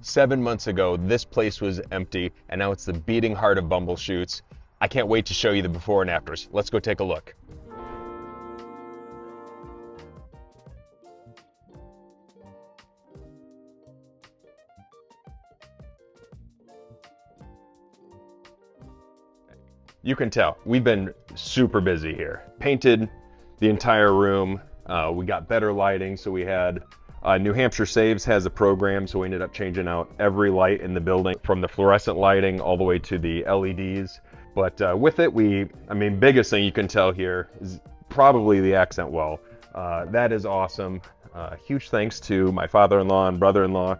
7 months ago, this place was empty, and now it's the beating heart of Bumblechutes. I can't wait to show you the before and afters. Let's go take a look. You can tell, we've been super busy here. Painted the entire room. We got better lighting, so we had New Hampshire Saves has a program, so we ended up changing out every light in the building, from the fluorescent lighting all the way to the LEDs. But with it, biggest thing you can tell here is probably the accent wall. That is awesome. Huge thanks to my father-in-law and brother-in-law.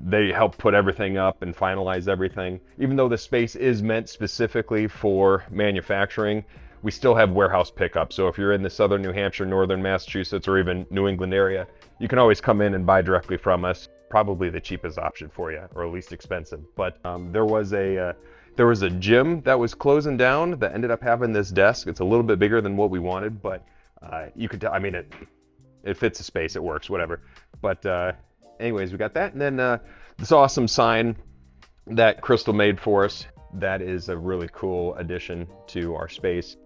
They helped put everything up and finalize everything. Even though the space is meant specifically for manufacturing, we still have warehouse pickup. So if you're in the southern New Hampshire, northern Massachusetts, or even New England area, you can always come in and buy directly from us. Probably the cheapest option for you, or least expensive. But there was a gym that was closing down that ended up having this desk. It's a little bit bigger than what we wanted, but you could tell, it fits the space, it works, whatever. But anyways, we got that. And then this awesome sign that Crystal made for us. That is a really cool addition to our space.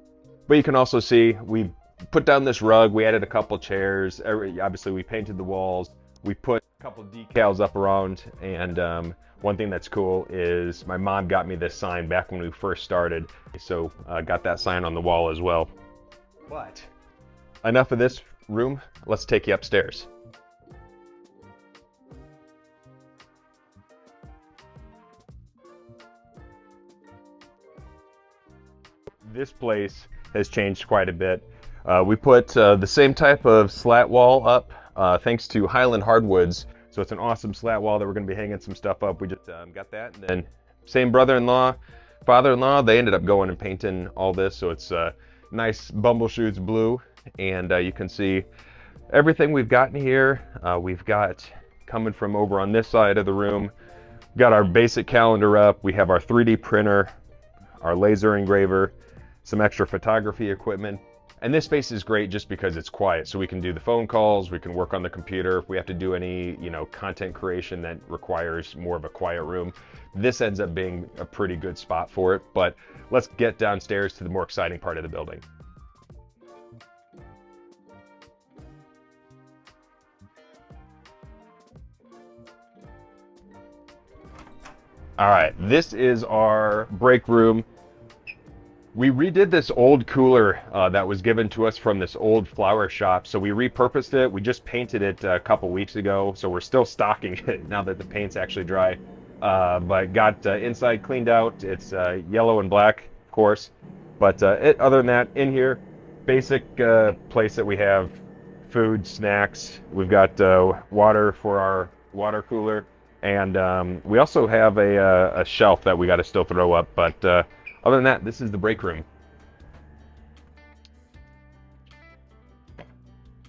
But you can also see we put down this rug. We added a couple chairs. Obviously, we painted the walls. We put a couple decals up around. And one thing that's cool is my mom got me this sign back when we first started. So got that sign on the wall as well. But enough of this room. Let's take you upstairs. This place has changed quite a bit. We put the same type of slat wall up thanks to Highland Hardwoods. So it's an awesome slat wall that we're going to be hanging some stuff up. We just got that. And then same brother-in-law, father-in-law, they ended up going and painting all this. So it's nice Bumblechutes blue. And you can see everything we've got in here. We've got coming from over on this side of the room. We've got our basic calendar up. We have our 3D printer, our laser engraver, some extra photography equipment. And this space is great just because it's quiet. So we can do the phone calls, we can work on the computer. If we have to do any, content creation that requires more of a quiet room, this ends up being a pretty good spot for it. But let's get downstairs to the more exciting part of the building. All right, this is our break room. We redid this old cooler that was given to us from this old flower shop. So we repurposed it. We just painted it a couple weeks ago. So we're still stocking it now that the paint's actually dry. But got inside cleaned out. It's yellow and black, of course. But other than that, in here, basic place that we have food, snacks. We've got water for our water cooler. And we also have a shelf that we got to still throw up. But other than that, this is the break room.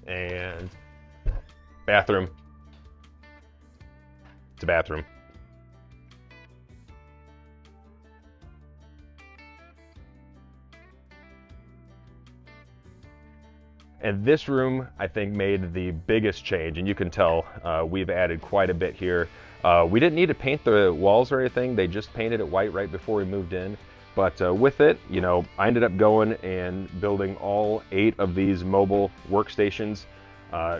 And bathroom. It's a bathroom. And this room, I think, made the biggest change. And you can tell we've added quite a bit here. We didn't need to paint the walls or anything. They just painted it white right before we moved in. But with it, I ended up going and building all 8 of these mobile workstations.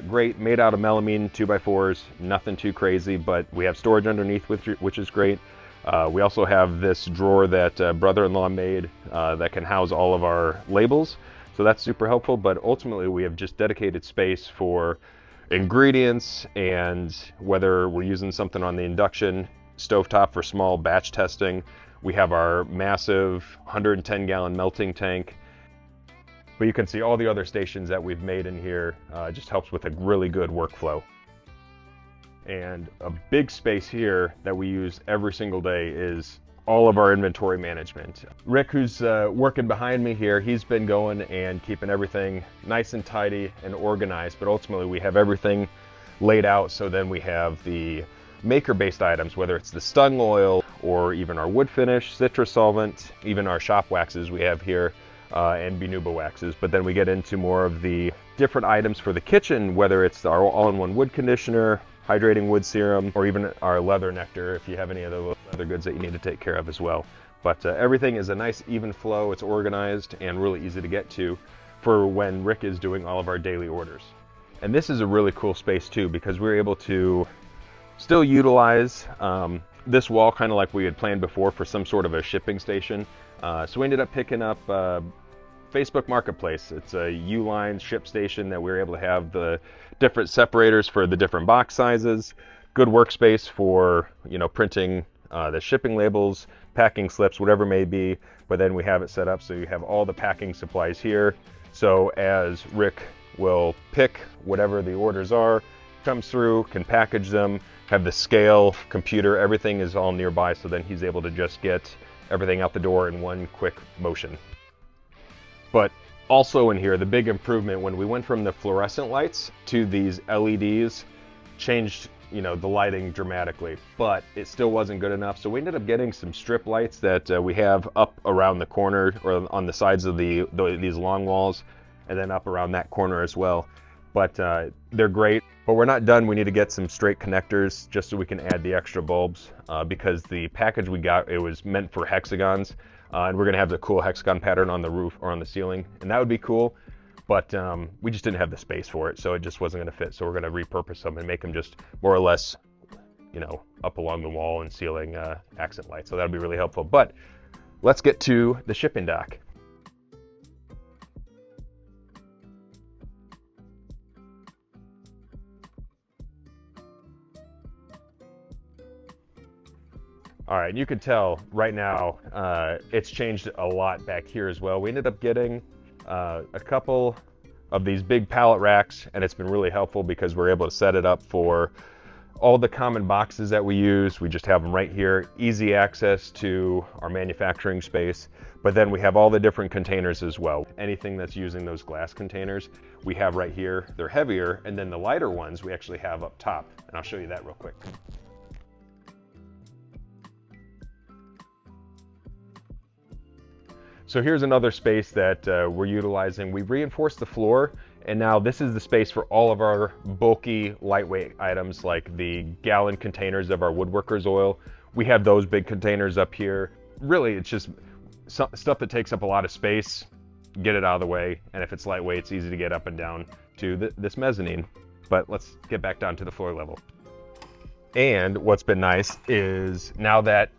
Great, made out of melamine 2x4s, nothing too crazy, but we have storage underneath, which is great. We also have this drawer that brother-in-law made that can house all of our labels. So that's super helpful, but ultimately we have just dedicated space for ingredients, and whether we're using something on the induction stovetop for small batch testing. We have our massive 110-gallon melting tank. But you can see all the other stations that we've made in here. Just helps with a really good workflow. And a big space here that we use every single day is all of our inventory management. Rick, who's working behind me here, he's been going and keeping everything nice and tidy and organized, but ultimately we have everything laid out. So then we have the maker-based items, whether it's the stung oil or even our wood finish, citrus solvent, even our shop waxes we have here, and Binuba waxes. But then we get into more of the different items for the kitchen, whether it's our all-in-one wood conditioner, hydrating wood serum, or even our leather nectar if you have any other leather goods that you need to take care of as well. But everything is a nice even flow, it's organized and really easy to get to for when Rick is doing all of our daily orders. And this is a really cool space too, because we're able to still utilize this wall kind of like we had planned before for some sort of a shipping station. So we ended up picking up Facebook Marketplace. It's a U-line ship station that we were able to have the different separators for the different box sizes, good workspace for, you know, printing the shipping labels, packing slips, whatever it may be. But then we have it set up so you have all the packing supplies here. So as Rick will pick whatever the orders are, comes through, can package them, have the scale, computer, everything is all nearby, so then he's able to just get everything out the door in one quick motion. But also in here, the big improvement when we went from the fluorescent lights to these LEDs changed, you know, the lighting dramatically, but it still wasn't good enough. So we ended up getting some strip lights that we have up around the corner or on the sides of these long walls, and then up around that corner as well. But they're great, but we're not done. We need to get some straight connectors just so we can add the extra bulbs because the package we got, it was meant for hexagons, and we're gonna have the cool hexagon pattern on the roof or on the ceiling, and that would be cool, but we just didn't have the space for it, so it just wasn't gonna fit. So we're gonna repurpose them and make them just more or less, you know, up along the wall and ceiling accent lights. So that'll be really helpful. But let's get to the shipping dock. All right, you can tell right now it's changed a lot back here as well. We ended up getting a couple of these big pallet racks, and it's been really helpful because we're able to set it up for all the common boxes that we use. We just have them right here, easy access to our manufacturing space. But then we have all the different containers as well. Anything that's using those glass containers, we have right here. They're heavier, and then the lighter ones we actually have up top, and I'll show you that real quick. So here's another space that we're utilizing. We've reinforced the floor, and now this is the space for all of our bulky, lightweight items like the gallon containers of our woodworker's oil. We have those big containers up here. Really, it's just stuff that takes up a lot of space, get it out of the way, and if it's lightweight, it's easy to get up and down to this mezzanine. But let's get back down to the floor level. And what's been nice is now that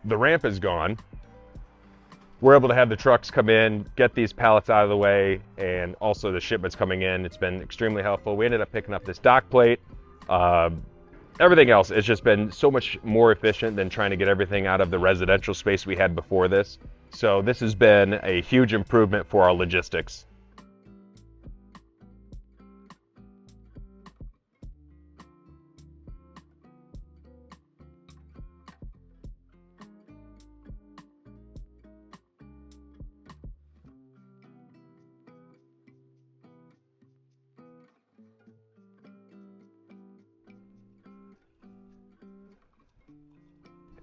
the ramp is gone, we're able to have the trucks come in, get these pallets out of the way, and also the shipments coming in. It's been extremely helpful. We ended up picking up this dock plate. Everything else, it's just been so much more efficient than trying to get everything out of the residential space we had before this. So this has been a huge improvement for our logistics.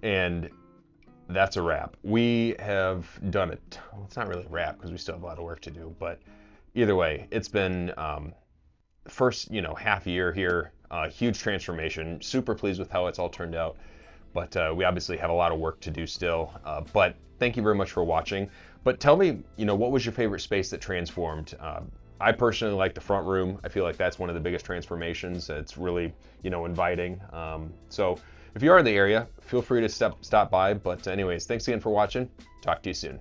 And that's a wrap. We have done it. Well, it's not really a wrap because we still have a lot of work to do, but either way, it's been first, you know, half year here, huge transformation. Super pleased with how it's all turned out, but we obviously have a lot of work to do still. But thank you very much for watching. But tell me, you know, what was your favorite space that transformed? I personally like the front room. I feel like that's one of the biggest transformations. It's really, you know, inviting. So if you are in the area, feel free to stop by. But anyways, thanks again for watching. Talk to you soon.